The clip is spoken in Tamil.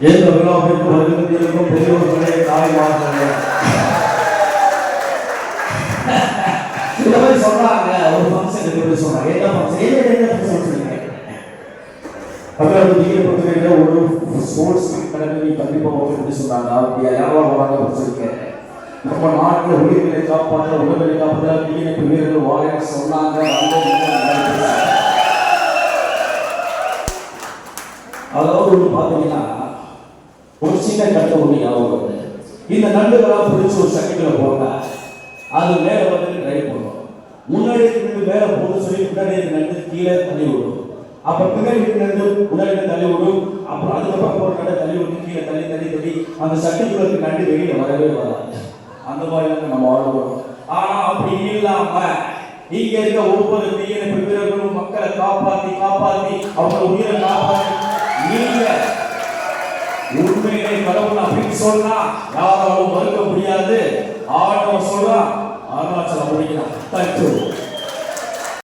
எந்த விழாவிற்கு வருகிறதற்கும் பெரியவர்களே தாய்மார்களே இந்த மாதிரி சொல்றாங்க. ஒரு ஃபங்க்ஷன் எப்படி சொன்னாங்க, என்ன ஃபங்க்ஷன் சொன்னீங்க ஒரு ஸ்போர்ட்ஸ் கடமை கண்டிப்பாக எப்படி சொன்னாங்க. அப்படியா யாரும் வராங்க சொல்லிங்க. நம்ம நாட்டில் உயிர்களை காப்பாற்ற உடல்களை காப்பாற்ற தீயணைப்பு வீரர்கள் வாழ சொன்னாங்க. அதாவது ஒன்று பார்த்தீங்கன்னா ஒரு சின்ன கட்டை ஒன்று ஞாபகம் வருது. இந்த நண்டுகளாக பிடிச்சி ஒரு சட்டிகளை போட்டா அது மேலே வந்து ட்ரை பண்ணும். முன்னாடி இருந்து மேலே போட்டு சொல்லி முன்னாடி நண்டு கீழே தள்ளி விடும். அப்போ பின்னாடி நண்டு முன்னாடி தள்ளி விடும். அப்புறம் அதுக்கப்புறம் ஒரு கடை தள்ளி விட்டு கீழே தள்ளி தள்ளி தள்ளி அந்த சட்டிக்குள்ள நண்டு வெளியில் வரவே வராது. அந்த மாதிரி நம்ம வாழ்வோம். ஆனால் அப்படி இல்லாம இங்க இருக்க ஒவ்வொரு தீயணைப்பு வீரர்களும் மக்களை காப்பாற்றி காப்பாற்றி அவங்க உயிரை காப்பாற்றி நீங்க உண்மையை கடவுள் அப்படின்னு சொன்னா யாராலும் மறுக்க முடியாது. ஆண்டவன் சொல்றான், அருணாச்சலம் முடிக்கிறான்.